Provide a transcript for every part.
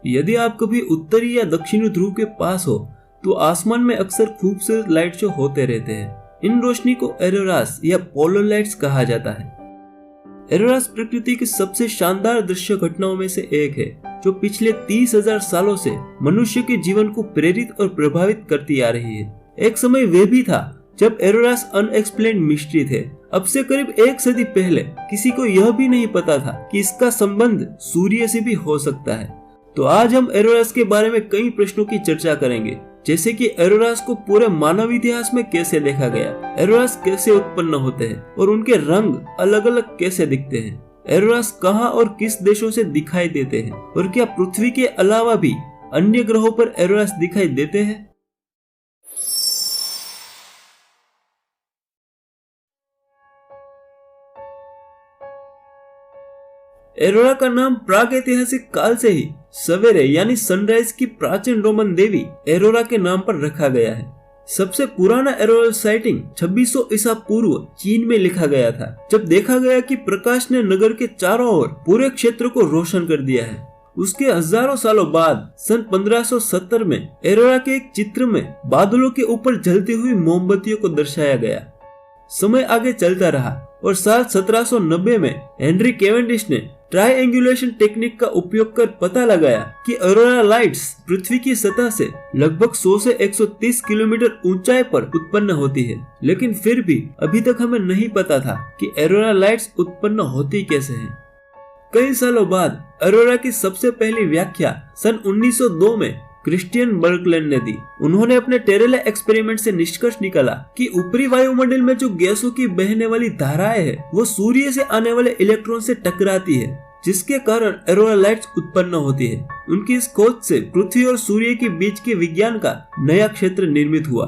यदि आप कभी उत्तरी या दक्षिणी ध्रुव के पास हो तो आसमान में अक्सर खूबसूरत लाइट शो होते रहते हैं। इन रोशनी को एरोरास या पोलर लाइट्स कहा जाता है। एरोरास प्रकृति की सबसे शानदार दृश्य घटनाओं में से एक है जो पिछले 30,000 सालों से मनुष्य के जीवन को प्रेरित और प्रभावित करती आ रही है। एक समय वे भी था जब एरोरास अनएक्सप्लेन्ड मिस्ट्री थे। अब से करीब 1 सदी पहले किसी को यह भी नहीं पता था कि इसका संबंध सूर्य से भी हो सकता है। तो आज हम एरोरास के बारे में कई प्रश्नों की चर्चा करेंगे, जैसे कि एरोरास को पूरे मानव इतिहास में कैसे देखा गया, एरोरास कैसे उत्पन्न होते हैं और उनके रंग अलग अलग कैसे दिखते हैं, एरोरास कहां और किस देशों से दिखाई देते हैं, और क्या पृथ्वी के अलावा भी अन्य ग्रहों पर एरोरास दिखाई देते हैं। एरोरा का नाम प्रागैतिहासिक काल से ही सवेरे यानी सनराइज की प्राचीन रोमन देवी एरोरा के नाम पर रखा गया है। सबसे पुराना एरोरल साइटिंग 2600 ईसा पूर्व चीन में लिखा गया था, जब देखा गया कि प्रकाश ने नगर के चारों ओर पूरे क्षेत्र को रोशन कर दिया है। उसके हजारों सालों बाद सन 1570 में एरोरा के एक चित्र में बादलों के ऊपर जलती हुई मोमबत्तियों को दर्शाया गया। समय आगे चलता रहा और साल 1790 में हेनरी कैवेंडिश ने ट्रायंगुलेशन टेक्निक का उपयोग कर पता लगाया कि ऑरोरा लाइट्स पृथ्वी की सतह से लगभग 100 से 130 किलोमीटर ऊंचाई पर उत्पन्न होती है। लेकिन फिर भी अभी तक हमें नहीं पता था कि ऑरोरा लाइट्स उत्पन्न होती कैसे हैं। कई सालों बाद ऑरोरा की सबसे पहली व्याख्या सन 1902 में क्रिश्चियन बर्कलैंड ने दी। उन्होंने अपने टेरेला एक्सपेरिमेंट से निष्कर्ष निकाला कि ऊपरी वायुमंडल में जो गैसों की बहने वाली धाराएं है वो सूर्य से आने वाले इलेक्ट्रॉन से टकराती है, जिसके कारण ऑरोरा लाइट्स उत्पन्न होती है। उनकी इस खोज से पृथ्वी और सूर्य के बीच के विज्ञान का नया क्षेत्र निर्मित हुआ।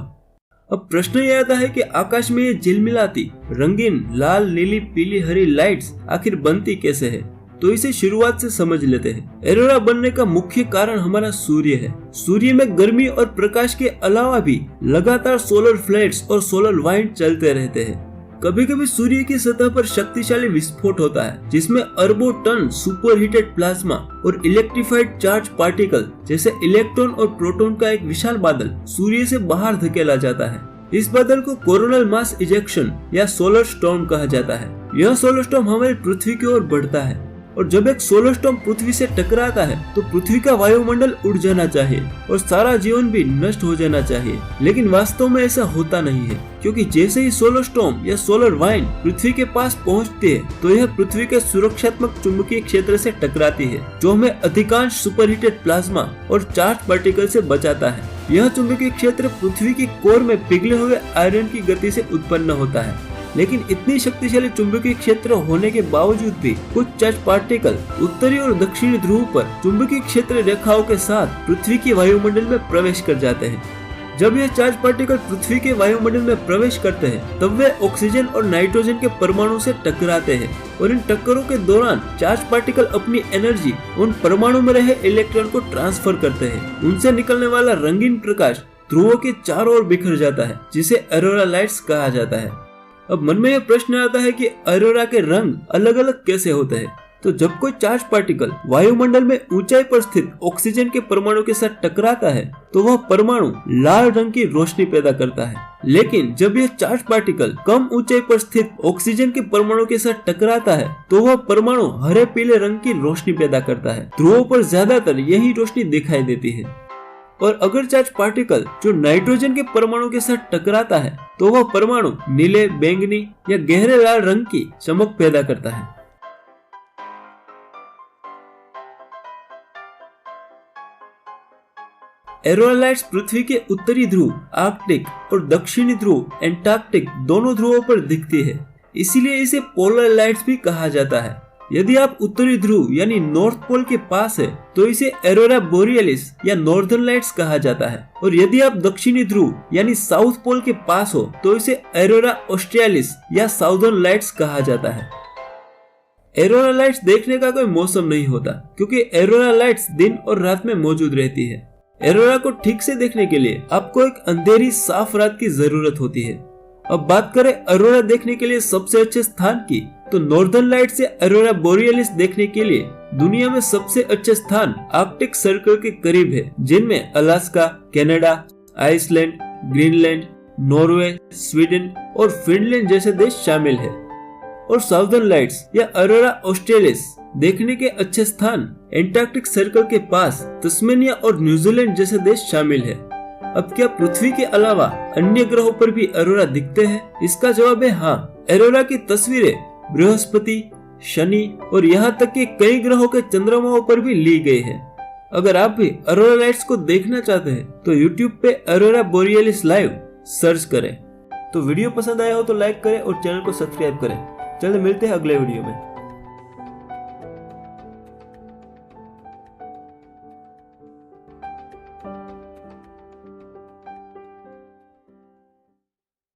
अब प्रश्न यह आता है कि आकाश में ये झिलमिलाती रंगीन लाल नीली पीली हरी लाइट्स आखिर बनती कैसे है। तो इसे शुरुआत से समझ लेते हैं। ऑरोरा बनने का मुख्य कारण हमारा सूर्य है। सूर्य में गर्मी और प्रकाश के अलावा भी लगातार सोलर फ्लैट्स और सोलर वाइंड चलते रहते हैं। कभी कभी सूर्य की सतह पर शक्तिशाली विस्फोट होता है, जिसमें अरबों टन सुपर हीटेड प्लाज्मा और इलेक्ट्रिफाइड चार्ज पार्टिकल जैसे इलेक्ट्रॉन और प्रोटॉन का एक विशाल बादल सूर्य से बाहर धकेला जाता है। इस बादल को कोरोनल मास इजेक्शन या सोलर स्टॉर्म कहा जाता है। यह सोलर स्टॉर्म हमारी पृथ्वी की ओर बढ़ता है और जब एक सोलर स्टॉर्म पृथ्वी से टकराता है तो पृथ्वी का वायुमंडल उड़ जाना चाहिए और सारा जीवन भी नष्ट हो जाना चाहिए। लेकिन वास्तव में ऐसा होता नहीं है, क्योंकि जैसे ही सोलर स्टॉर्म या सोलर वाइंड पृथ्वी के पास पहुंचती है तो यह पृथ्वी के सुरक्षात्मक चुंबकीय क्षेत्र से टकराती है, जो हमें अधिकांश सुपरहीटेड प्लाज्मा और चार्ज पार्टिकल से बचाता है। यह चुंबकीय क्षेत्र पृथ्वी की कोर में पिघले हुए आयरन की गति से उत्पन्न होता है। लेकिन इतनी शक्तिशाली चुंबकीय क्षेत्र होने के बावजूद भी कुछ चार्ज पार्टिकल उत्तरी और दक्षिणी ध्रुव पर चुंबकीय क्षेत्र रेखाओं के साथ पृथ्वी के वायुमंडल में प्रवेश कर जाते हैं। जब यह चार्ज पार्टिकल पृथ्वी के वायुमंडल में प्रवेश करते हैं तब वे ऑक्सीजन और नाइट्रोजन के परमाणु से टकराते हैं और इन टक्करों के दौरान चार्ज पार्टिकल अपनी एनर्जी उन परमाणु में रहे इलेक्ट्रॉन को ट्रांसफर करते हैं। उनसे निकलने वाला रंगीन प्रकाश ध्रुवों के चारों ओर बिखर जाता है, जिसे ऑरोरा लाइट्स कहा जाता है। अब मन में यह प्रश्न आता है कि ऑरोरा के रंग अलग अलग कैसे होते हैं। तो जब कोई चार्ज पार्टिकल वायुमंडल में ऊंचाई पर स्थित ऑक्सीजन के परमाणु के साथ टकराता है तो वह परमाणु लाल रंग की रोशनी पैदा करता है। लेकिन जब यह चार्ज पार्टिकल कम ऊंचाई पर स्थित ऑक्सीजन के परमाणु के साथ टकराता है तो वह परमाणु हरे पीले रंग की रोशनी पैदा करता है। ध्रुवों पर ज्यादातर यही रोशनी दिखाई देती है। और अगर चार्ज पार्टिकल जो नाइट्रोजन के परमाणु के साथ टकराता है तो वह परमाणु नीले, बैंगनी या गहरे लाल रंग की चमक पैदा करता है। ऑरोरा लाइट्स पृथ्वी के उत्तरी ध्रुव आर्कटिक और दक्षिणी ध्रुव एंटार्कटिक दोनों ध्रुवों पर दिखती है, इसीलिए इसे पोलर लाइट्स भी कहा जाता है। यदि आप उत्तरी ध्रुव यानी नॉर्थ पोल के पास है तो इसे ऑरोरा बोरियलिस या नॉर्दर्न लाइट्स कहा जाता है, और यदि आप दक्षिणी ध्रुव यानी साउथ पोल के पास हो तो इसे ऑरोरा ऑस्ट्रेलिस या साउदर्न लाइट्स कहा जाता है। ऑरोरा लाइट्स देखने का कोई मौसम नहीं होता, क्योंकि ऑरोरा लाइट्स दिन और रात में मौजूद रहती है। ऑरोरा को ठीक से देखने के लिए आपको एक अंधेरी साफ रात की जरूरत होती है। अब बात करें ऑरोरा देखने के लिए सबसे अच्छे स्थान की, तो नॉर्दर्न लाइट्स से ऑरोरा बोरियलिस देखने के लिए दुनिया में सबसे अच्छे स्थान आर्कटिक सर्कल के करीब है, जिनमें Alaska, Canada, Iceland, Greenland, Norway, Sweden और फिनलैंड जैसे देश शामिल है। और साउदर्न लाइट्स या ऑरोरा ऑस्ट्रेलिस देखने के अच्छे स्थान एंटार्क्टिक सर्कल के पास तस्मेनिया और न्यूजीलैंड जैसे देश शामिल है। अब क्या पृथ्वी के अलावा अन्य ग्रहों पर भी ऑरोरा दिखते हैं? इसका जवाब है हाँ। ऑरोरा की तस्वीरें बृहस्पति, शनि और यहाँ तक कि कई ग्रहों के चंद्रमाओं पर भी ली गई है। अगर आप भी ऑरोरा लाइट्स को देखना चाहते हैं तो YouTube पे ऑरोरा बोरियलिस लाइव सर्च करें। तो वीडियो पसंद आया हो तो लाइक करें और चैनल को सब्सक्राइब करें। चलिए मिलते हैं अगले वीडियो में।